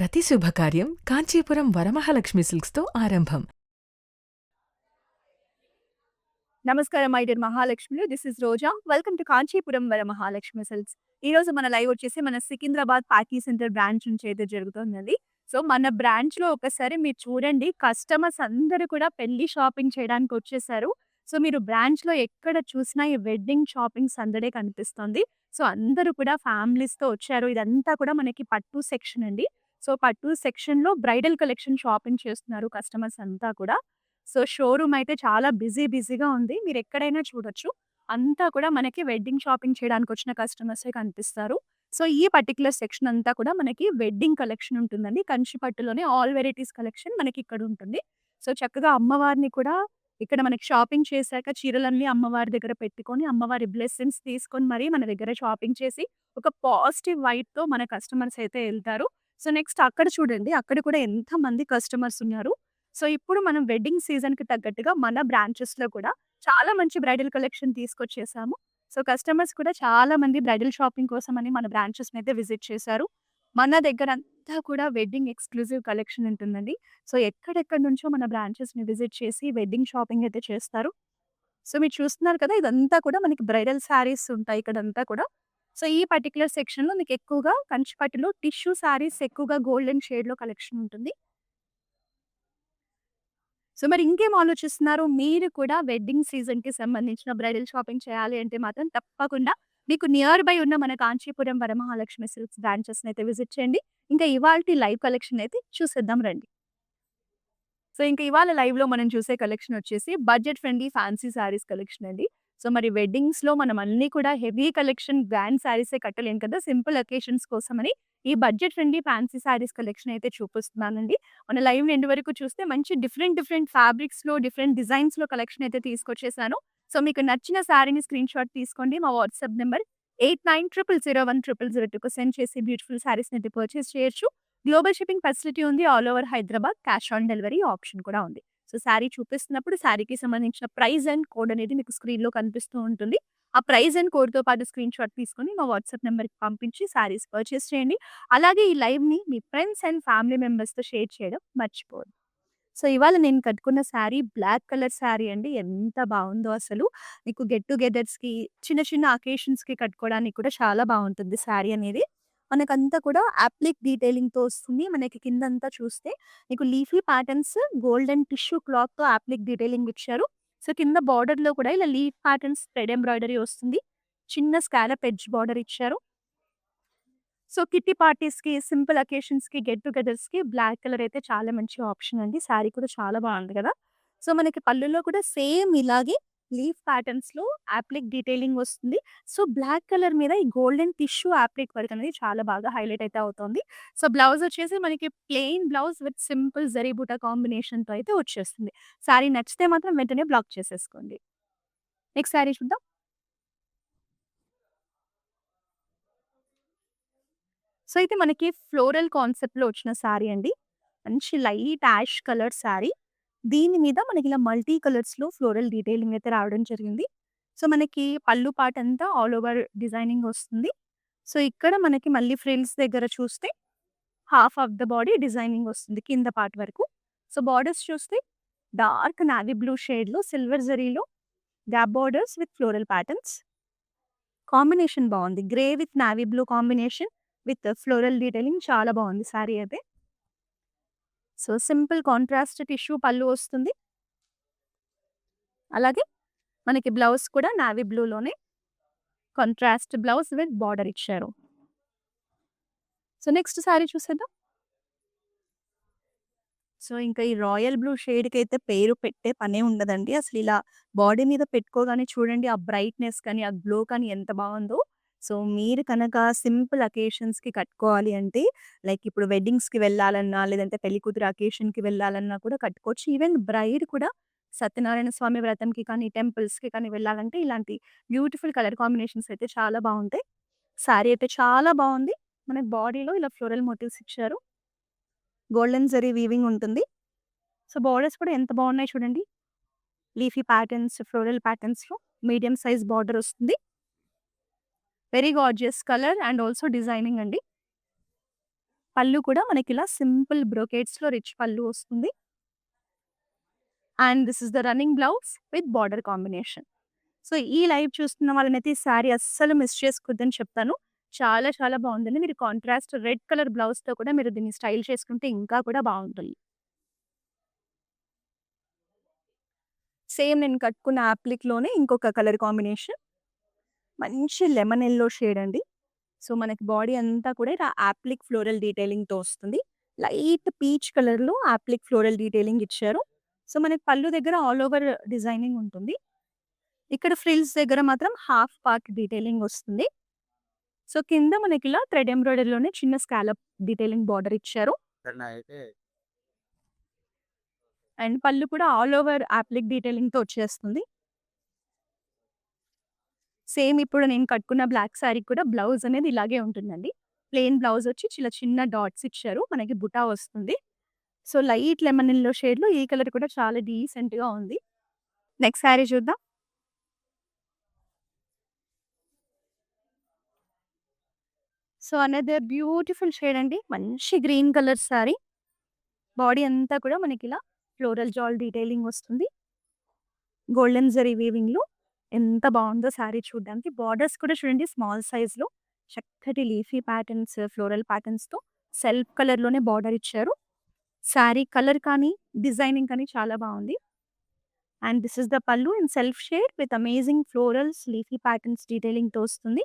ప్రతి శుభకార్యం కాంచీపురం వరమహాలక్ష్మి సిల్క్స్తో ఆరంభం. నమస్కారం మై డియర్ మహాలక్ష్మిలు. This is Roja. Welcome to Kanchipuram Varamahalakshmi silks. ఈరోజు మన లైవ్ వచ్చేసి మన సికింద్రాబాద్ పార్టీ సెంటర్ బ్రాంచ్ నుంచి అయితే జరుగుతుందండి. సో మన బ్రాంచ్‌లో ఒకసారి మీరు చూడండి, కస్టమర్స్ అందరూ కూడా పెళ్లి షాపింగ్ చేయడానికి వచ్చేసారు. సో మీరు బ్రాంచ్‌లో ఎక్కడ చూసినా ఈ వెడ్డింగ్ షాపింగ్ సందడే కనిపిస్తుంది. సో అందరూ కూడా ఫ్యామిలీస్‌తో వచ్చారు. ఇదంతా కూడా మనకి పట్టు సెక్షన్ అండి. సో పట్టు సెక్షన్‌లో బ్రైడల్ కలెక్షన్ షాపింగ్ చేస్తున్నారు కస్టమర్స్ అంతా కూడా. సో షోరూమ్ అయితే చాలా బిజీగా ఉంది. మీరెక్కడైనా చూడొచ్చు. అంతా కూడా మనకి వెడ్డింగ్ షాపింగ్ చేయడానికొచ్చిన కస్టమర్సే కనిపిస్తారు. సో ఈ పర్టిక్యులర్ సెక్షన్ అంతా కూడా మనకి వెడ్డింగ్ కలెక్షన్ ఉంటుందండి. కంచి పట్టులోనే ఆల్ వెరైటీస్ కలెక్షన్ మనకిక్కడుంటుంది. సో చక్కగా అమ్మవారిని కూడా ఇక్కడ మనకి షాపింగ్ చేశాక చీరలన్నీ అమ్మవారి దగ్గర పెట్టుకొని, అమ్మవారి బ్లెస్సింగ్స్ తీసుకొని మరీ మన దగ్గర షాపింగ్ చేసి, ఒక పాజిటివ్ వైబ్‌తో మన కస్టమర్స్ అయితే ఎళ్తారు. సో నెక్స్ట్ అక్కడ చూడండి. అక్కడ కూడా ఎంతమంది కస్టమర్స్ ఉన్నారు. సో ఇప్పుడు మనం వెడ్డింగ్ సీజన్‌కి తగ్గట్టుగా మన బ్రాంచెస్‌లో కూడా చాలా మంచి బ్రైడల్ కలెక్షన్ తీసుకొచ్చేసాము. సో కస్టమర్స్ కూడా చాలా మంది బ్రైడల్ షాపింగ్ కోసమని మన బ్రాంచెస్‌నైతే విజిట్ చేశారు. మన దగ్గరంతా కూడా వెడ్డింగ్ ఎక్స్‌క్లూజివ్ కలెక్షన్ ఉంటుందండి. సో ఎక్కడెక్కడి నుంచో మన బ్రాంచెస్‌ని విజిట్ చేసి వెడ్డింగ్ షాపింగ్ అయితే చేస్తారు. సో మీరు చూస్తున్నారు కదా! ఇదంతా కూడా మనకి బ్రైడల్ శారీస్ ఉంటాయి ఇక్కడంతా కూడా. సో ఈ పర్టిక్యులర్ సెక్షన్‌లో మీకు ఎక్కువగా కంచి పట్టులో టిష్యూ శారీస్ ఎక్కువగా గోల్డెన్ షేడ్‌లో కలెక్షన్ ఉంటుంది. సో మరి ఇంకేం ఆలోచిస్తున్నారు? మీరు కూడా వెడ్డింగ్ సీజన్‌కి సంబంధించిన బ్రైడల్ షాపింగ్ చేయాలి అంటే మాత్రం తప్పకుండా మీకు నియర్ బై ఉన్న మన కాంచీపురం వరమహాలక్ష్మి సిల్క్స్ బ్రాంచెస్‌నైతే విజిట్ చేయండి. ఇంకా ఇవాల్టి లైవ్ కలెక్షన్ అయితే చూసేద్దాం రండి. సో ఇంక ఇవాళ లైవ్‌లో మనం చూసే కలెక్షన్ వచ్చేసి budget friendly fancy saris collection అండి. సో మరి వెడ్డింగ్స్‌లో మనం అన్నీ కూడా హెవీ కలెక్షన్ గ్రాండ్ సారీసే కట్టలేం కదా! సింపుల్ అకేషన్స్ కోసమని ఈ budget friendly fancy saris collection అయితే చూపిస్తున్నానండి. మన లైవ్‌ని ఎండ్ వరకు చూస్తే మంచి డిఫరెంట్ ఫ్యాబ్రిక్స్‌లో, డిఫరెంట్ డిజైన్స్‌లో కలెక్షన్ అయితే తీసుకొచ్చేసాను. సో మీకు నచ్చిన సారీని స్క్రీన్‌షాట్ తీసుకోండి. మా వాట్సాప్ నంబర్ 8900010002కి సెండ్ చేసి బ్యూటిఫుల్ సారీస్‌ని అయితే పర్చేస్ చేయొచ్చు. గ్లోబల్ షిప్పింగ్ ఫెసిలిటీ ఉంది. All over Hyderabad. Cash on delivery option కూడా ఉంది. సో శారీ చూపిస్తున్నప్పుడు శారీకి సంబంధించిన ప్రైస్ అండ్ కోడ్ అనేది మీకు స్క్రీన్‌లో కనిపిస్తూ ఉంటుంది. ఆ ప్రైస్ అండ్ కోడ్‌తో పాటు స్క్రీన్‌షాట్ తీసుకొని మా వాట్సాప్ నంబర్‌కి పంపించి శారీస్ పర్చేస్ చేయండి. అలాగే ఈ లైవ్‌ని మీ ఫ్రెండ్స్ అండ్ ఫ్యామిలీ మెంబర్స్‌తో షేర్ చేయడం మర్చిపోవద్దు. సో ఇవాళ నేను కట్టుకున్న శారీ బ్లాక్ కలర్ శారీ అండి. ఎంత బావుందో అసలు. మీకు గెట్ టుగెదర్స్‌కి చిన్న అకేషన్స్‌కి కట్టుకోవడానికి కూడా చాలా బావుంటుంది శారీ అనేది. మనకంతా కూడా అప్లిక్ డీటెయిలింగ్‌తో వస్తుంది. మనకి కిందంతా చూస్తే మీకు లీఫీ ప్యాటర్న్స్ గోల్డెన్ టిష్యూ క్లాత్‌తో అప్లిక్ డీటెయిలింగ్ ఇచ్చారు. సో కింద బార్డర్‌లో కూడా ఇలా లీఫ్ ప్యాటర్న్స్ థ్రెడ్ ఎంబ్రాయిడరీ వస్తుంది. చిన్న స్కాలప్ ఎడ్జ్ బార్డర్ ఇచ్చారు. సో కిట్టి పార్టీస్‌కి, సింపుల్ అకేషన్స్‌కి, గెట్ టుగెదర్స్‌కి బ్లాక్ కలర్ అయితే చాలా మంచి ఆప్షన్ అండి. శారీ కూడా చాలా బావుంది కదా! సో మనకి పళ్ళులో కూడా సేమ్ ఇలాగే లీఫ్ ప్యాటర్న్స్‌లో అప్లిక్ డీటెయిలింగ్ వస్తుంది. సో బ్లాక్ కలర్ మీద ఈ గోల్డెన్ టిష్యూ అప్లిక్ వర్క్ అనేది చాలా బాగా హైలైట్ అయితే అవుతోంది. సో బ్లౌజ్ వచ్చేసి మనకి plain blouse with simple zari బూటా కాంబినేషన్‌తో అయితే వచ్చేస్తుంది. శారీ నచ్చితే మాత్రం వెంటనే బ్లాక్ చేసేసుకోండి. నెక్స్ట్ శారీ చూద్దాం. సో అయితే మనకి ఫ్లోరల్ కాన్సెప్ట్‌లో వచ్చిన శారీ అండి. మంచి లైట్ యాష్ కలర్ శారీ. దీని మీద మనకిలా మల్టీ కలర్స్‌లో ఫ్లోరల్ డీటెయిలింగ్ అయితే రావడం జరిగింది. సో మనకి పళ్ళు పాటంతా ఆల్ ఓవర్ డిజైనింగ్ వస్తుంది. సో ఇక్కడ మనకి మళ్ళీ ఫ్రిల్స్ దగ్గర చూస్తే half of the body designing వస్తుంది కింద పార్ట్ వరకు. సో బార్డర్స్ చూస్తే డార్క్ నావీ బ్లూ షేడ్‌లో సిల్వర్ జరీలో gap borders with floral patterns. Combination బావుంది. Grey with navy blue combination with floral detailing చాలా బావుంది శారీ అయితే. సో సింపుల్ కాంట్రాస్ట్ టిష్యూ పళ్ళు వస్తుంది. అలాగే మనకి బ్లౌజ్ కూడా నావీ బ్లూలోనే కాంట్రాస్ట్ బ్లౌజ్ విత్ బార్డర్ ఇచ్చారు. సో నెక్స్ట్ శారీ చూసేద్దాం. సో ఇంకా ఈ రాయల్ బ్లూ షేడ్‌కైతే పేరు పెట్టే పనే ఉండదండి. అసలిలా బాడీ మీద పెట్టుకోగానే చూడండి ఆ బ్రైట్‌నెస్ కానీ, ఆ గ్లో కానీ ఎంత బావుందో. సో మీరు కనక సింపుల్ అకేషన్స్‌కి కట్టుకోవాలి అంటే లైక్ ఇప్పుడు వెడ్డింగ్స్‌కి వెళ్ళాలన్నా, లేదంటే పెళ్లికూతురు అకేషన్‌కి వెళ్ళాలన్నా కూడా కట్టుకోవచ్చు. ఈవెన్ బ్రైడ్ కూడా సత్యనారాయణ స్వామి వ్రతంకి కానీ, టెంపుల్స్‌కి కానీ వెళ్ళాలంటే ఇలాంటి బ్యూటిఫుల్ కలర్ కాంబినేషన్స్ అయితే చాలా బావుంటాయి. శారీ అయితే చాలా బావుంది. మనకి బాడీలో ఇలా ఫ్లోరల్ మోటివ్స్ ఇచ్చారు. గోల్డెన్ జరీ వీవింగ్ ఉంటుంది. సో బోర్డర్స్ కూడా ఎంత బాగున్నాయి చూడండి. లీఫీ ప్యాటర్న్స్, ఫ్లోరల్ ప్యాటర్న్స్‌లో మీడియం సైజ్ బార్డర్ వస్తుంది. Very gorgeous colour and also designing అండి. పళ్ళు కూడా మనకిలా సింపుల్ బ్రొకేట్స్‌లో రిచ్ పళ్ళు వస్తుంది. And this is the running blouse with border combination. So, ఈ లైవ్ చూస్తున్న వాళ్ళనైతే ఈ శారీ అస్సలు మిస్ చేసుకోవద్దని చెప్తాను. చాలా చాలా బావుందండి. మీరు కాంట్రాస్ట్ రెడ్ కలర్ బ్లౌజ్‌తో కూడా మీరు దీన్ని స్టైల్ చేసుకుంటే ఇంకా కూడా బావుంటుంది. సేమ్ నేను కట్టుకున్న యాప్లిక్‌లోనే ఇంకొక కలర్ కాంబినేషన్. మంచి లెమన్ యెల్లో షేడ్ అండి. సో, మనకి బాడీ అంతా కూడా ఇలా యాప్లిక్ ఫ్లోరల్ డీటెయిలింగ్‌తో వస్తుంది. లైట్ పీచ్ కలర్‌లో యాప్లిక్ ఫ్లోరల్ డీటెయిలింగ్ ఇచ్చారు. సో, మనకి పళ్ళు దగ్గర ఆల్ ఓవర్ డిజైనింగ్ ఉంటుంది. ఇక్కడ ఫ్రిల్స్ దగ్గర మాత్రం హాఫ్ పార్ట్ డీటెయిలింగ్ వస్తుంది. సో, కింద మనకిలా థ్రెడ్ ఎంబ్రాయిడరీలోనే చిన్న స్కాలప్ డీటెయిలింగ్ బార్డర్ ఇచ్చారు. అండ్ పళ్ళు కూడా ఆల్ ఓవర్ యాప్లిక్ డీటెయిలింగ్‌తో వచ్చేస్తుంది. సేమ్ ఇప్పుడు నేను కట్టుకున్న బ్లాక్ శారీకి కూడా బ్లౌజ్ అనేది ఇలాగే ఉంటుందండి. ప్లెయిన్ బ్లౌజ్ వచ్చి చిన్న డాట్స్ ఇచ్చారు. మనకి బుటా వస్తుంది. సో, లైట్ లెమన్ యెల్లో షేడ్‌లో ఈ కలర్ కూడా చాలా డీసెంట్‌గా ఉంది. నెక్స్ట్ శారీ చూద్దాం. సో, అనదర్ బ్యూటిఫుల్ షేడ్ అండి. మంచి గ్రీన్ కలర్ శారీ. బాడీ అంతా కూడా మనకిలా ఫ్లోరల్ జాల్ డీటెయిలింగ్ వస్తుంది. గోల్డెన్ జరీ వీవింగ్‌లో ఎంత బావుందో శారీ చూడ్డానికి. బార్డర్స్ కూడా చూడండి స్మాల్ సైజ్‌లో చక్కటి లీఫీ ప్యాటర్న్స్, ఫ్లోరల్ ప్యాటర్న్స్‌తో సెల్ఫ్ కలర్‌లోనే బార్డర్ ఇచ్చారు. శారీ కలర్ కానీ, డిజైనింగ్ కానీ చాలా బావుంది. And this is the pallu in self shade with amazing florals, leafy patterns డీటెయిలింగ్‌తో వస్తుంది.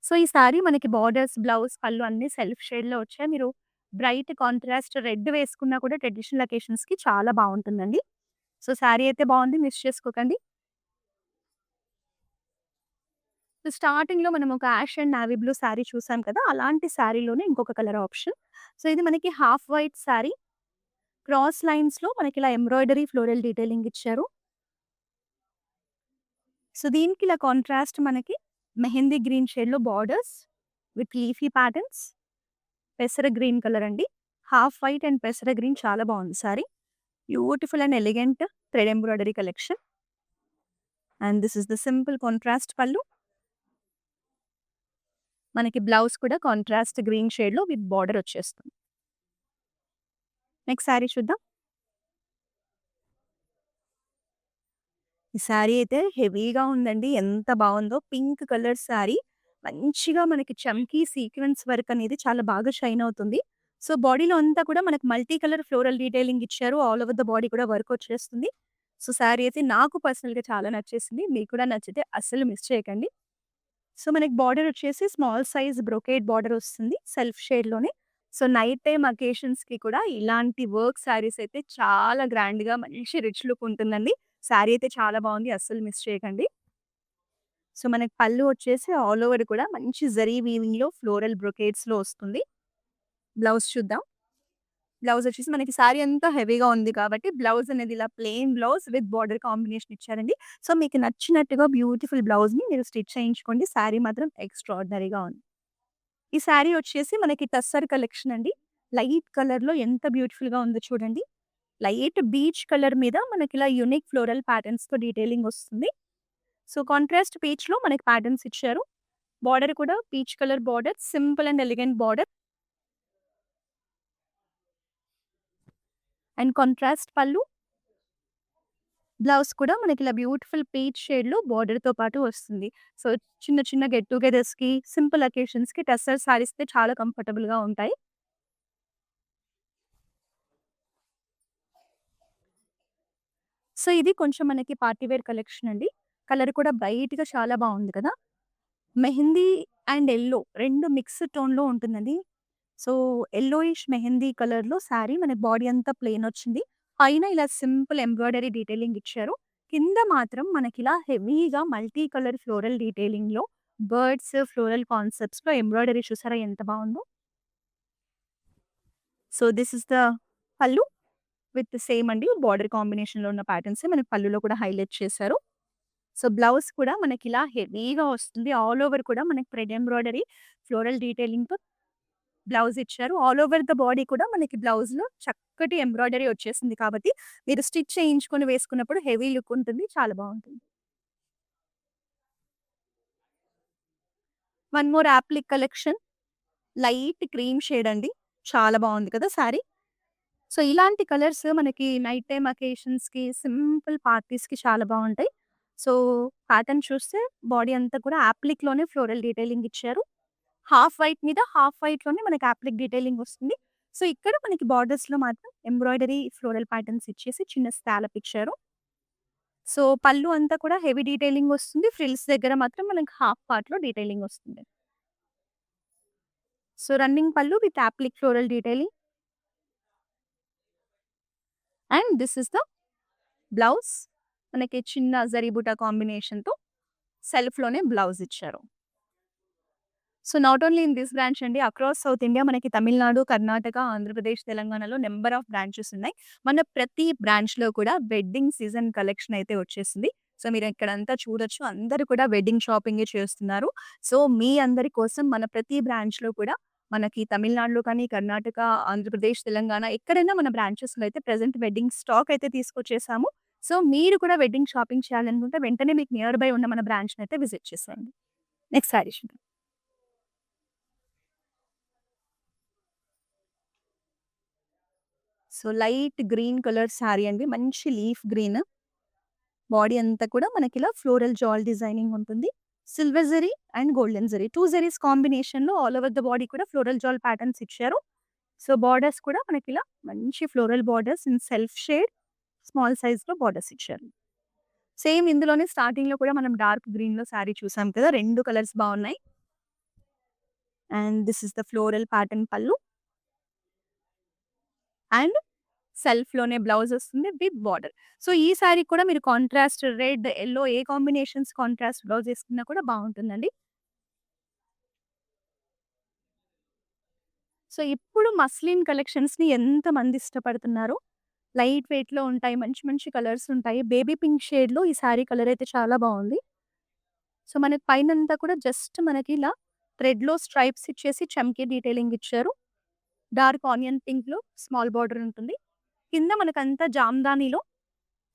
సో, ఈ శారీ మనకి బార్డర్స్, బ్లౌజ్, పళ్ళు అన్నీ సెల్ఫ్ షేడ్‌లో వచ్చాయి. మీరు బ్రైట్ కాంట్రాస్ట్ రెడ్ వేసుకున్నా కూడా ట్రెడిషనల్ అకేషన్స్‌కి చాలా బావుంటుందండి. సో, శారీ అయితే బావుంది. మిస్ చేసుకోకండి. సో, స్టార్టింగ్‌లో మనం ఒక ash and navy blue saree చూసాం కదా! అలాంటి శారీలోనే ఇంకొక కలర్ ఆప్షన్. సో, ఇది మనకి హాఫ్ వైట్ శారీ. క్రాస్ లైన్స్‌లో మనకిలా ఎంబ్రాయిడరీ ఫ్లోరల్ డీటెయిలింగ్ ఇచ్చారు. సో, దీనికి ఇలా కాంట్రాస్ట్ మనకి మెహందీ గ్రీన్ షేడ్‌లో బార్డర్స్ విత్ లీఫీ ప్యాటర్న్స్. పెసర గ్రీన్ కలర్ అండి. హాఫ్ వైట్ అండ్ పెసర గ్రీన్ చాలా బావుంది sari. Beautiful and elegant thread embroidery collection. And this is the simple contrast pallu. మనకి బ్లౌజ్ కూడా కాంట్రాస్ట్ గ్రీన్ షేడ్‌లో విత్ బార్డర్ వచ్చేస్తుంది. నెక్స్ట్ సారీ చూద్దాం. ఈ శారీ అయితే హెవీగా ఉందండి. ఎంత బావుందో. Pink colour sari. మంచిగా మనకి చమ్కీ సీక్వెన్స్ వర్క్ అనేది చాలా బాగా షైన్ అవుతుంది. సో, బాడీలో అంతా కూడా మనకి మల్టీ కలర్ ఫ్లోరల్ డీటెయిలింగ్ ఇచ్చారు. ఆల్ ఓవర్ ద బాడీ కూడా వర్క్ వచ్చేస్తుంది. సో, శారీ అయితే నాకు పర్సనల్‌గా చాలా నచ్చేసింది. మీకు కూడా నచ్చితే అస్సలు మిస్ చేయకండి. సో, మనకి బార్డర్ వచ్చేసి స్మాల్ సైజ్ బ్రొకేట్ బార్డర్ వస్తుంది. సెల్ఫ్ షేడ్‌లోనే. సో, నైట్ టైమ్ అకేషన్స్‌కి కూడా ఇలాంటి వర్క్ శారీస్ అయితే చాలా గ్రాండ్‌గా మంచి రిచ్ లుక్ ఉంటుందండి. శారీ అయితే చాలా బావుంది. అస్సలు మిస్ చేయకండి. సో, మనకి పళ్ళు వచ్చేసి ఆల్ ఓవర్ కూడా మంచి జరీ వీవింగ్‌లో ఫ్లోరల్ బ్రొకేట్స్‌లో వస్తుంది. బ్లౌజ్ చూద్దాం. బ్లౌజ్ వచ్చేసి మనకి శారీ అంతా హెవీగా ఉంది కాబట్టి బ్లౌజ్ అనేది ఇలా plain blouse with border combination ఇచ్చారండి. సో, మీకు నచ్చినట్టుగా బ్యూటిఫుల్ బ్లౌజ్‌ని మీరు స్టిచ్ చేయించుకోండి. శారీ మాత్రం ఎక్స్‌ట్రార్డినరీగా ఉంది. ఈ శారీ వచ్చేసి మనకి టస్సర్ కలెక్షన్ అండి. లైట్ కలర్‌లో ఎంత బ్యూటిఫుల్‌గా ఉందో చూడండి. లైట్ బీచ్ కలర్ మీద మనకిలా యూనిక్ ఫ్లోరల్ ప్యాటర్న్స్‌తో డీటెయిలింగ్ వస్తుంది. సో, కాంట్రాస్ట్ పీచ్‌లో మనకి ప్యాటర్న్స్ ఇచ్చారు. బార్డర్ కూడా peach colour border, simple and elegant border and contrast పళ్ళు. బ్లౌజ్ కూడా మనకిలా బ్యూటిఫుల్ పీచ్ షేడ్‌లో బార్డర్‌తో పాటు వస్తుంది. సో, చిన్న గెట్ టుగెదర్స్‌కి, సింపుల్ అకేషన్స్‌కి టస్సర్ సారీస్తే చాలా కంఫర్టబుల్‌గా ఉంటాయి. సో, ఇది కొంచెం మనకి పార్టీ వేర్ కలెక్షన్ అండి. కలర్ కూడా బ్రైట్‌గా చాలా బావుంది కదా! మెహందీ అండ్ యెల్లో 2 మిక్స్డ్ టోన్‌లో ఉంటుందండి. సో, యెల్లోయిష్ మెహందీ కలర్‌లో శారీ మన బాడీ అంతా ప్లెయిన్ వచ్చింది. పైన ఇలా సింపుల్ ఎంబ్రాయిడరీ డీటెయిలింగ్ ఇచ్చారు. కింద మాత్రం మనకిలా హెవీగా మల్టీ కలర్ ఫ్లోరల్ డీటెయిలింగ్‌లో బర్డ్స్, ఫ్లోరల్ కాన్సెప్ట్స్‌లో ఎంబ్రాయిడరీ చూసారా ఎంత బావుందో? So, this is the pallu with same అండి బార్డర్ కాంబినేషన్‌లో ఉన్న ప్యాటర్న్సే మనకి పల్లులో కూడా హైలైట్ చేశారు. సో, బ్లౌజ్ కూడా మనకిలా హెవీగా వస్తుంది. ఆల్ ఓవర్ కూడా మనకి థ్రెడ్ ఎంబ్రాయిడరీ, ఫ్లోరల్ డీటెయిలింగ్‌తో బ్లౌజ్ ఇచ్చారు. ఆల్ ఓవర్ ద బాడీ కూడా మనకి బ్లౌజ్‌లో చక్కటి ఎంబ్రాయిడరీ వచ్చేసింది కాబట్టి, మీరు స్టిచ్ చేయించుకొని వేసుకున్నప్పుడు హెవీ లుక్ ఉంటుంది. చాలా బావుంటుంది. One more appliqué collection. Light cream shade అండి. చాలా బాగుంది కదా శారీ. సో, ఇలాంటి కలర్స్ మనకి నైట్ టైమ్ అకేషన్స్‌కి, సింపుల్ పార్టీస్‌కి చాలా బావుంటాయి. సో, ప్యాటర్న్ చూస్తే బాడీ అంతా కూడా యాప్లిక్‌లోనే ఫ్లోరల్ డీటెయిలింగ్ ఇచ్చారు. హాఫ్ వైట్ మీద హాఫ్ వైట్‌లోనే మనకి యాప్లిక్ డీటెయిలింగ్ వస్తుంది. సో, ఇక్కడ మనకి బార్డర్స్‌లో మాత్రం ఎంబ్రాయిడరీ ఫ్లోరల్ ప్యాటర్న్స్ ఇచ్చేసి చిన్న స్కాలప్ ఇచ్చారు. సో, పళ్ళు అంతా కూడా హెవీ డీటెయిలింగ్ వస్తుంది. ఫ్రిల్స్ దగ్గర మాత్రం మనకి హాఫ్ పార్ట్‌లో డీటెయిలింగ్ వస్తుంది. సో, రన్నింగ్ పళ్ళు with appliqué floral detailing and this is the blouse. మనకి చిన్న జరీ బూటా కాంబినేషన్‌తో సెల్ఫ్‌లోనే బ్లౌజ్ ఇచ్చారు. So, not only in this branch అండి. అక్రాస్ సౌత్ ఇండియా మనకి తమిళనాడు, కర్ణాటక, ఆంధ్రప్రదేశ్, తెలంగాణలో నంబర్ ఆఫ్ బ్రాంచెస్ ఉన్నాయి. మన ప్రతి బ్రాంచ్‌లో కూడా వెడ్డింగ్ సీజన్ కలెక్షన్ అయితే వచ్చేసింది. సో, మీరు ఇక్కడంతా చూడొచ్చు. అందరూ కూడా వెడ్డింగ్ షాపింగే చేస్తున్నారు. సో, మీ అందరి కోసం మన ప్రతి బ్రాంచ్‌లో కూడా మనకి తమిళనాడులో కానీ, కర్ణాటక, ఆంధ్రప్రదేశ్, తెలంగాణ ఎక్కడైనా మన బ్రాంచెస్‌లో అయితే ప్రెజెంట్ వెడ్డింగ్ స్టాక్ అయితే తీసుకొచ్చేసాము. సో, మీరు కూడా వెడ్డింగ్ షాపింగ్ చేయాలనుకుంటే వెంటనే మీకు నియర్ బై ఉన్న మన బ్రాంచ్‌నైతే విజిట్ చేసేయండి. నెక్స్ట్ సారీ చూద్దాం. So, light green colour sari అండి. మంచి లీఫ్ గ్రీన్. బాడీ అంతా కూడా మనకిలా ఫ్లోరల్ జాల్ డిజైనింగ్ ఉంటుంది. Silver zari and golden zari. 2 zaris కాంబినేషన్‌లో ఆల్ ఓవర్ ద బాడీ కూడా ఫ్లోరల్ జాల్ ప్యాటర్న్స్ ఇచ్చారు. సో, బార్డర్స్ కూడా మనకిలా మంచి floral borders in self shade, small సైజ్‌లో బార్డర్స్ ఇచ్చారు. సేమ్ ఇందులోనే స్టార్టింగ్‌లో కూడా మనం డార్క్ గ్రీన్‌లో శారీ చూసాం కదా! 2 కలర్స్ బావున్నాయి. And this is the floral pattern పల్లు అండ్ సెల్ఫ్‌లోనే బ్లౌజొస్తుంది విత్ బార్డర్. సో, ఈ సారీకి కూడా మీరు కాంట్రాస్ట్ రెడ్, యెల్లో ఏ కాంబినేషన్స్ కాంట్రాస్ట్ బ్లౌజ్ ఏసుకున్నా కూడా బావుంటుందండి. సో, ఇప్పుడు మస్లిన్ కలెక్షన్స్‌ని ఎంతమంది ఇష్టపడుతున్నారో, లైట్ వెయిట్‌లో ఉంటాయి. మంచి మంచి కలర్స్ ఉంటాయి. బేబీ పింక్ షేడ్‌లో ఈ సారీ కలర్ అయితే చాలా బావుంది. సో, మనకి పైనంతా కూడా జస్ట్ మనకి ఇలా థ్రెడ్‌లో స్ట్రైప్స్ ఇచ్చేసి చమ్కీ డీటెయిలింగ్ ఇచ్చారు. డార్క్ ఆనియన్ పింక్‌లో స్మాల్ బార్డర్ ఉంటుంది. కింద మనకంతా జామ్దానిలో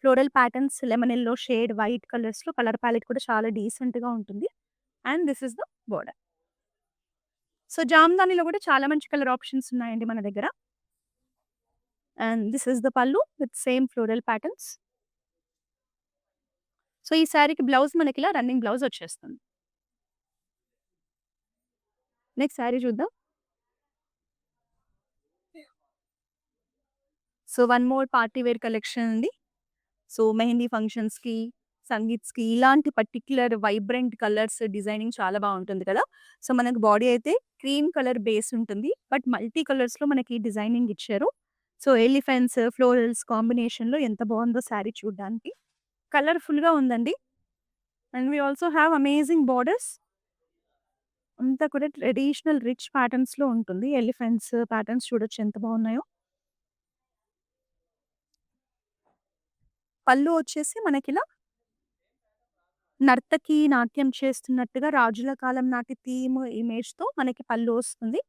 floral patterns lemon yellow shade, white కలర్స్‌లో కలర్ ప్యాలెట్ కూడా చాలా డీసెంట్‌గా ఉంటుంది. And this is the border. So, జామ్దానిలో కూడా చాలా మంచి కలర్ ఆప్షన్స్ ఉన్నాయండి మన దగ్గర. And this is the pallu with same floral patterns. So, ఈ శారీకి బ్లౌజ్ మనకిలా రన్నింగ్ బ్లౌజ్ వచ్చేస్తుంది. నెక్స్ట్ శారీ చూద్దాం. So, one more party wear collection అండి. సో, మెహందీ ఫంక్షన్స్‌కి, సంగీత్స్‌కి ఇలాంటి పర్టిక్యులర్ వైబ్రెంట్ కలర్స్ డిజైనింగ్ చాలా బావుంటుంది కదా! సో, మనకు బాడీ అయితే క్రీమ్ కలర్ బేస్ ఉంటుంది. బట్ మల్టీ కలర్స్‌లో మనకి డిజైనింగ్ ఇచ్చారు. సో, ఎలిఫెంట్స్, ఫ్లోరల్స్ కాంబినేషన్‌లో ఎంత బావుందో శారీ చూడ్డానికి. కలర్‌ఫుల్‌గా ఉందండి. And we also have amazing borders. అంతా కూడా ట్రెడిషనల్ రిచ్ ప్యాటర్న్స్‌లో ఉంటుంది. ఎలిఫెంట్స్ ప్యాటర్న్స్ చూడొచ్చు ఎంత బావున్నాయో. పళ్ళు వచ్చేసి మనకిలా నర్తకి నాట్యం చేస్తున్నట్టుగా రాజుల కాలం నాటి థీమ్ ఇమేజ్‌తో మనకి పళ్ళు వస్తుంది.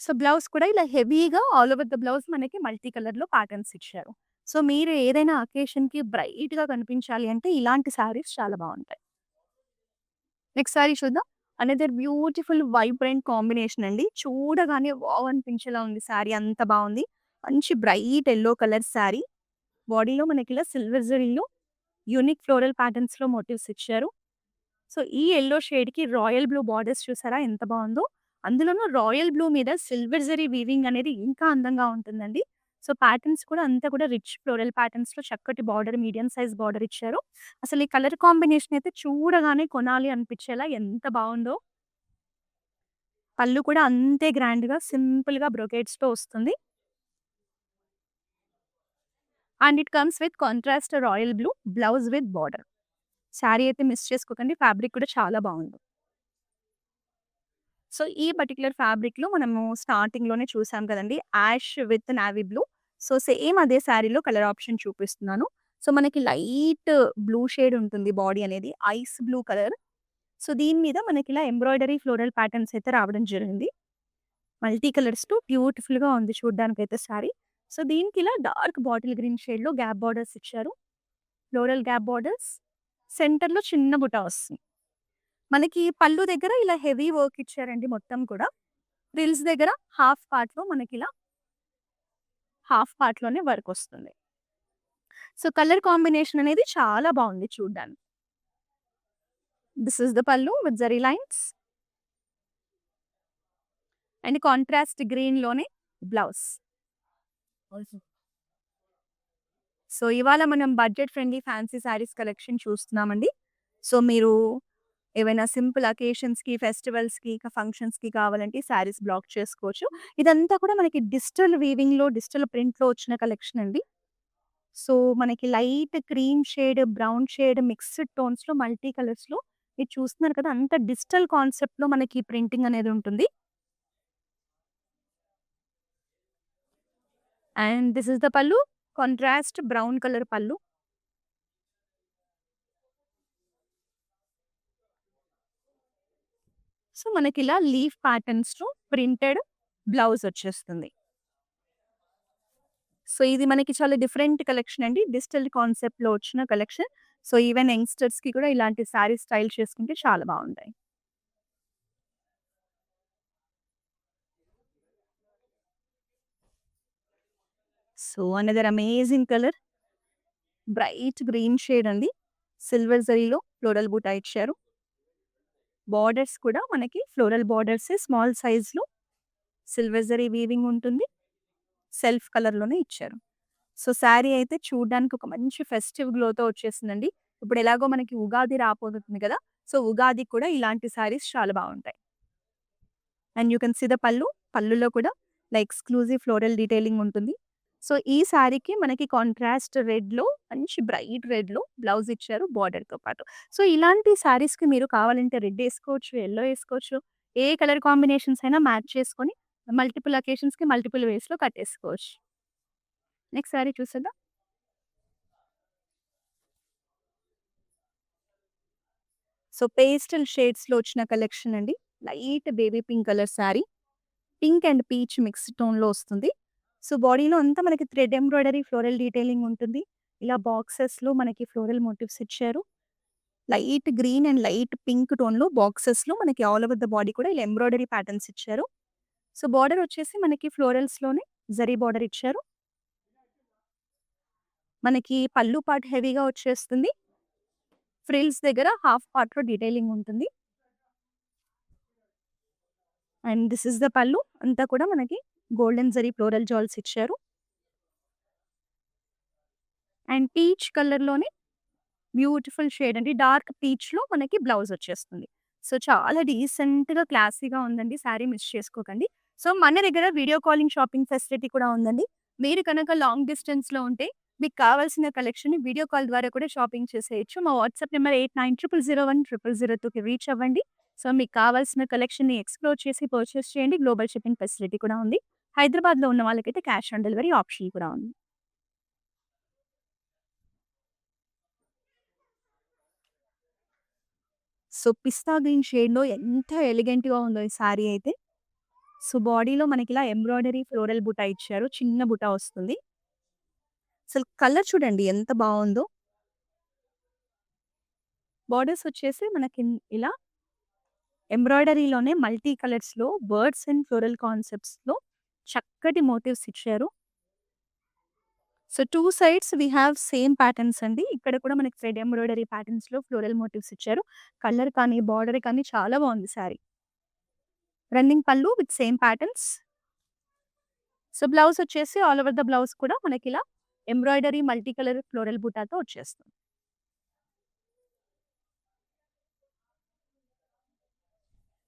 సో, బ్లౌజ్ కూడా ఇలా హెవీగా ఆల్ ఓవర్ ద బ్లౌజ్ మనకి మల్టీ కలర్‌లో ప్యాటర్న్స్ ఇచ్చారు. సో, మీరు ఏదైనా అకేషన్‌కి బ్రైట్‌గా కనిపించాలి అంటే ఇలాంటి శారీస్ చాలా బావుంటాయి. నెక్స్ట్ శారీ చూద్దాం. అనదర్ బ్యూటిఫుల్ వైబ్రెంట్ కాంబినేషన్ అండి. చూడగానే వావ్ అనిపించేలా ఉంది శారీ అంత బావుంది. మంచి బ్రైట్ యెల్లో కలర్ శారీ. బాడీలో మనకిలా సిల్వర్ జరీలో యూనిక్ ఫ్లోరల్ ప్యాటర్న్స్‌లో మోటివ్స్ ఇచ్చారు. సో, ఈ యెల్లో షేడ్‌కి రాయల్ బ్లూ బార్డర్స్ చూసారా ఎంత బావుందో? అందులోనూ రాయల్ బ్లూ మీద సిల్వర్ జరీ వీవింగ్ అనేది ఇంకా అందంగా ఉంటుందండి. సో, ప్యాటర్న్స్ కూడా అంతా కూడా రిచ్ ఫ్లోరల్ ప్యాటర్న్స్‌లో చక్కటి బార్డర్, మీడియం సైజ్ బార్డర్ ఇచ్చారు. అసలు ఈ కలర్ కాంబినేషన్ అయితే చూడగానే కొనాలి అనిపించేలా ఎంత బావుందో! పళ్ళు కూడా అంతే గ్రాండ్‌గా సింపుల్‌గా బ్రొకేట్స్‌తో వస్తుంది. And it comes with contrast royal blue blouse with border. Sari అయితే మిస్ చేసుకోకండి. ఫ్యాబ్రిక్ కూడా చాలా బావుంది. సో, ఈ పర్టిక్యులర్ ఫ్యాబ్రిక్‌లో మనము స్టార్టింగ్‌లోనే చూసాం కదండీ! Ash with navy blue. So, same అదే శారీలో కలర్ ఆప్షన్ చూపిస్తున్నాను. సో, మనకి లైట్ బ్లూ షేడ్ ఉంటుంది బాడీ అనేది. Ice blue colour. సో, దీని మీద మనకిలా ఎంబ్రాయిడరీ ఫ్లోరల్ ప్యాటర్న్స్ అయితే రావడం జరిగింది. మల్టీ కలర్స్‌తో బ్యూటిఫుల్‌గా ఉంది చూడ్డానికైతే శారీ. సో, దీనికిలా డార్క్ బాటిల్ గ్రీన్ షేడ్‌లో గ్యాప్ బార్డర్స్ ఇచ్చారు. Floral gap borders. సెంటర్‌లో చిన్న బుటా వస్తుంది. మనకి పళ్ళు దగ్గర ఇలా హెవీ వర్క్ ఇచ్చారండి మొత్తం కూడా. ఫ్రిల్స్ దగ్గర హాఫ్ పార్ట్‌లో మనకిలా హాఫ్ పార్ట్‌లోనే వర్కొస్తుంది. సో, కలర్ కాంబినేషన్ అనేది చాలా బావుంది చూడ్డానికి. This is the pallu with zari lines and contrast గ్రీన్‌లోనే బ్లౌజ్. సో, ఇవాళ మనం budget friendly fancy saris collection చూస్తున్నామండి. సో, మీరు ఏవైనా సింపుల్ అకేషన్స్‌కి, ఫెస్టివల్స్‌కి, ఫంక్షన్స్‌కి కావాలంటే శారీస్ బ్లాక్ చేసుకోవచ్చు. ఇదంతా కూడా మనకి డిజిటల్ వీవింగ్‌లో, డిజిటల్ ప్రింట్‌లో వచ్చిన కలెక్షన్ అండి. సో, మనకి light cream shade, brown shade mixed టోన్స్‌లో మల్టీ కలర్స్‌లో మీరు చూస్తున్నారు కదా! అంత డిజిటల్ కాన్సెప్ట్‌లో మనకి ప్రింటింగ్ అనేది ఉంటుంది. అండ్ దిస్ ఇస్ ద పల్లు. కాంట్రాస్ట్ బ్రౌన్ కలర్ పల్లు. సో, మనకిలా లీఫ్ ప్యాటర్న్స్‌లో ప్రింటెడ్ బ్లౌజ్ వచ్చేస్తుంది. సో, ఇది మనకి చాలా డిఫరెంట్ కలెక్షన్ అండి. డిజిటల్ కాన్సెప్ట్‌లో వచ్చిన కలెక్షన్. సో, ఈవెన్ యంగ్‌స్టర్స్‌కి కూడా ఇలాంటి శారీ స్టైల్ చేసుకుంటే చాలా బావుంటాయి. So, another amazing colour. Bright green shade అండి. సిల్వర్ జరీలో ఫ్లోరల్ బూటా ఇచ్చారు. బోర్డర్స్ కూడా మనకి ఫ్లోరల్ బోర్డర్సే స్మాల్ సైజ్‌లో సిల్వర్ జరీ వీవింగ్ ఉంటుంది. సెల్ఫ్ కలర్‌లోనే ఇచ్చారు. సో, శారీ అయితే చూడ్డానికి ఒక మంచి ఫెస్టివ్ గ్లోతో వచ్చేసిందండి. ఇప్పుడు ఎలాగో మనకి ఉగాది రాబోతుంది కదా! సో, ఉగాదికి కూడా ఇలాంటి శారీస్ చాలా బావుంటాయి. And you can see the pallu. పల్లులో కూడా ఎక్స్‌క్లూజివ్ ఫ్లోరల్ డీటెయిలింగ్ ఉంటుంది. సో, ఈ శారీకి మనకి కాంట్రాస్ట్ రెడ్‌లో మంచి బ్రైట్ రెడ్‌లో బ్లౌజ్ ఇచ్చారు బోర్డర్‌తో పాటు. సో, ఇలాంటి శారీస్‌కి మీరు కావాలంటే రెడ్ ఏసుకోవచ్చు, యెల్లో ఏసుకోవచ్చు. ఏ కలర్ కాంబినేషన్స్ అయినా మ్యాచ్ చేసుకొని మల్టిపుల్ అకేషన్స్‌కి మల్టిపుల్ వేస్‌లో కట్టేసుకోవచ్చు. నెక్స్ట్ శారీ చూసేద్దాం. సో, పేస్టల్ షేడ్స్‌లో వచ్చిన కలెక్షన్ అండి. Light baby pink colour sari. Pink and peach mixed టోన్‌లో వస్తుంది. సో, బాడీలో అంతా మనకి థ్రెడ్ ఎంబ్రాయిడరీ, ఫ్లోరల్ డీటెయిలింగ్ ఉంటుంది. ఇలా బాక్సెస్‌లో మనకి ఫ్లోరల్ మోటివ్స్ ఇచ్చారు. Light green and light pink టోన్‌లో బాక్సెస్‌లో మనకి ఆల్ ఓవర్ ద బాడీ కూడా ఇలా ఎంబ్రాయిడరీ ప్యాటర్న్స్ ఇచ్చారు. సో, బార్డర్ వచ్చేసి మనకి ఫ్లోరల్స్‌లోనే జరీ బార్డర్ ఇచ్చారు. మనకి పల్లు పార్ట్ హెవీగా వచ్చేస్తుంది. ఫ్రిల్స్ దగ్గర హాఫ్ పార్ట్‌లో డీటెయిలింగ్ ఉంటుంది. అండ్ దిస్ ఇస్ ద పల్లు. అంతా కూడా మనకి గోల్డెన్ జరీ ఫ్లోరల్ జాల్స్ ఇచ్చారు. అండ్ పీచ్ కలర్‌లోనే బ్యూటిఫుల్ షేడ్ అండి. డార్క్ పీచ్‌లో మనకి బ్లౌజ్ వచ్చేస్తుంది. సో, చాలా డీసెంట్‌గా, క్లాసీగా ఉందండి. శారీ మిస్ చేసుకోకండి. సో, మన దగ్గర వీడియో కాలింగ్ షాపింగ్ ఫెసిలిటీ కూడా ఉందండి. మీరు కనుక లాంగ్ డిస్టెన్స్‌లో ఉంటే మీకు కావాల్సిన కలెక్షన్‌ని వీడియో కాల్ ద్వారా కూడా షాపింగ్ చేసేయొచ్చు. మా వాట్సాప్ నంబర్ 8900010002కి రీచ్ అవ్వండి. సో, మీకు కావాల్సిన కలెక్షన్‌ని ఎక్స్‌ప్లోర్ చేసి పర్చేస్ చేయండి. గ్లోబల్ షిప్పింగ్ ఫెసిలిటీ కూడా ఉంది. హైదరాబాద్‌లో ఉన్న వాళ్ళకైతే క్యాష్ ఆన్ డెలివరీ ఆప్షన్ కూడా ఉంది. సో, పిస్తా గ్రీన్ షేడ్‌లో ఎంత ఎలిగెంట్‌గా ఉందో ఈ శారీ అయితే. సో, బాడీలో మనకిలా ఎంబ్రాయిడరీ ఫ్లోరల్ బుటా ఇచ్చారు. చిన్న బుటా వస్తుంది. అసలు కలర్ చూడండి ఎంత బావుందో. బోర్డర్స్ వచ్చేసి మనకి ఇలా ఎంబ్రాయిడరీలోనే మల్టీ కలర్స్‌లో బర్డ్స్ అండ్ ఫ్లోరల్ కాన్సెప్ట్స్‌లో చక్కటి మోటివ్స్ ఇచ్చారు. So, 2 sides we have same patterns అండి. ఇక్కడ కూడా మనకి థ్రెడ్ ఎంబ్రాయిడరీ ప్యాటర్న్స్‌లో ఫ్లోరల్ మోటివ్స్ ఇచ్చారు. కలర్ కానీ, బార్డర్ కానీ చాలా బావుంది saree. Running pallu with same patterns. So, blouse వచ్చేసి ఆల్ ఓవర్ ద బ్లౌజ్ కూడా మనకిలా ఎంబ్రాయిడరీ మల్టీ కలర్ ఫ్లోరల్ బూటాతో వచ్చేస్తుంది.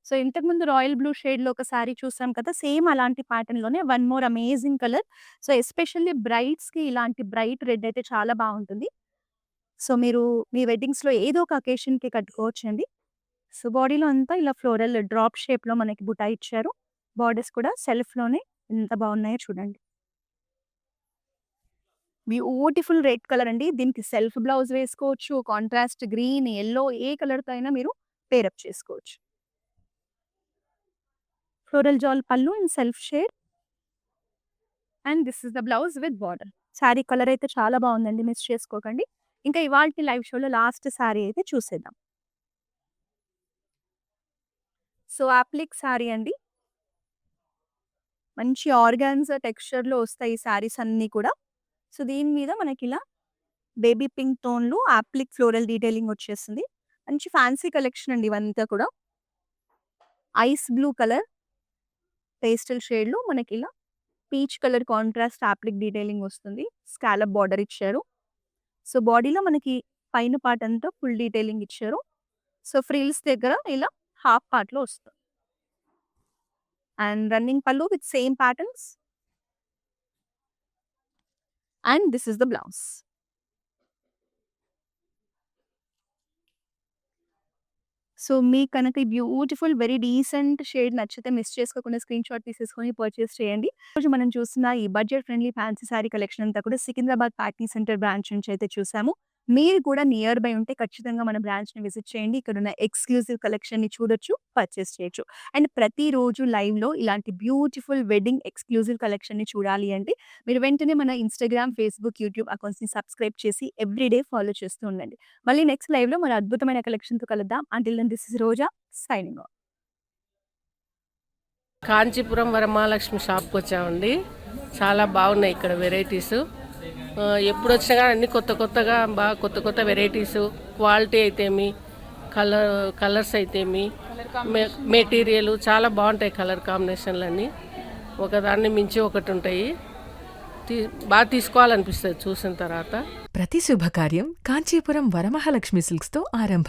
సో, ఇంతకుముందు రాయల్ బ్లూ షేడ్‌లో ఒక శారీ చూసాం కదా! సేమ్ అలాంటి ప్యాటర్న్‌లోనే one more amazing colour. So, especially బ్రైడ్స్‌కి ఇలాంటి బ్రైట్ రెడ్ అయితే చాలా బావుంటుంది. సో, మీరు మీ వెడ్డింగ్స్‌లో ఏదో ఒక అకేషన్‌కి కట్టుకోవచ్చండి. సో, బాడీలో అంతా ఇలా ఫ్లోరల్ డ్రాప్ షేప్‌లో మనకి బుటా ఇచ్చారు. బోర్డర్స్ కూడా సెల్ఫ్‌లోనే ఎంత బావున్నాయో చూడండి. బ్యూటిఫుల్ రెడ్ కలర్ అండి. దీనికి సెల్ఫ్ బ్లౌజ్ వేసుకోవచ్చు. కాంట్రాస్ట్ గ్రీన్, యెల్లో ఏ కలర్‌తో అయినా మీరు పేరప్ చేసుకోవచ్చు. ఫ్లోరల్ జాల్ పల్లు in self shade and this is the blouse with border. Sari colour అయితే చాలా బావుందండి. మిస్ చేసుకోకండి. ఇంకా ఇవాల్టి లైవ్ షోలో లాస్ట్ శారీ అయితే చూసేద్దాం. సో, అప్లిక్ శారీ అండి. మంచి ఆర్గాన్జా టెక్స్చర్‌లో వస్తాయి ఈ శారీస్ అన్నీ కూడా. సో, దీని మీద మనకిలా బేబీ పింక్ టోన్‌లో అప్లిక్ ఫ్లోరల్ డీటెయిలింగ్ వచ్చేసింది. మంచి ఫ్యాన్సీ కలెక్షన్ అండి ఇవంతా కూడా. ఐస్ బ్లూ కలర్, పేస్టల్ షేడ్‌లో మనకిలా పీచ్ కలర్ కాంట్రాస్ట్ అప్లిక్ డీటెయిలింగ్ వస్తుంది. స్కాలప్ బార్డర్ ఇచ్చారు. సో, బాడీలో మనకి పైన పార్ట్ అంతా ఫుల్ డీటెయిలింగ్ ఇచ్చారు. సో, ఫ్రిల్స్ దగ్గర ఇలా హాఫ్ పార్ట్‌లో వస్తుంది. And running pallu with same patterns. And this is the blouse. So, మీకు కనుక ఈ బ్యూటిఫుల్ వెరీ డీసెంట్ షేడ్ నచ్చితే మిస్ చేసుకోకుండా స్క్రీన్‌షాట్ తీసేసుకొని పర్చేస్ చేయండి. ఈరోజు మనం చూస్తున్న ఈ budget friendly fancy sorry collection అంతా కూడా సికింద్రాబాద్ పార్టీ సెంటర్ బ్రాంచ్ నుంచి అయితే చూసాము. మీరు కూడా నియర్ బై ఉంటే ఖచ్చితంగా మన బ్రాంచ్‌ని విజిట్ చేయండి. ఇక్కడున్న ఎక్స్‌క్లూజివ్ కలెక్షన్‌ని చూడొచ్చు, పర్చేస్ చేయొచ్చు. అండ్ ప్రతిరోజు లైవ్‌లో ఇలాంటి బ్యూటిఫుల్ వెడ్డింగ్ ఎక్స్‌క్లూజివ్ కలెక్షన్‌ని చూడాలి అంటే మీరు వెంటనే మన ఇన్‌స్టాగ్రామ్, ఫేస్‌బుక్, యూట్యూబ్ అకౌంట్స్‌ని సబ్స్క్రైబ్ చేసి ఎవ్రీడే ఫాలో చేస్తూ ఉండండి. మళ్ళీ నెక్స్ట్ లైవ్‌లో మన అద్భుతమైన కలెక్షన్‌తో కలుద్దాం. Until then this is Roja signing off. Kanchipuram Varamahalakshmi షాప్కి వచ్చామండి. చాలా బాగున్నాయి ఇక్కడ వెరైటీస్. ఎప్పుడు వచ్చినా కానీ అన్ని కొత్తగా బాగా కొత్త వెరైటీస్, క్వాలిటీ అయితేమి, కలర్స్ అయితేమి, మెటీరియల్ చాలా బాగుంటాయి. కలర్ కాంబినేషన్లు అన్నీ ఒకదాన్ని మించి ఒకటి ఉంటాయి. బాగా తీసుకోవాలనిపిస్తుంది చూసిన తర్వాత. ప్రతి శుభకార్యం కాంచీపురం వరమహాలక్ష్మి సిల్క్స్తో ఆరంభం.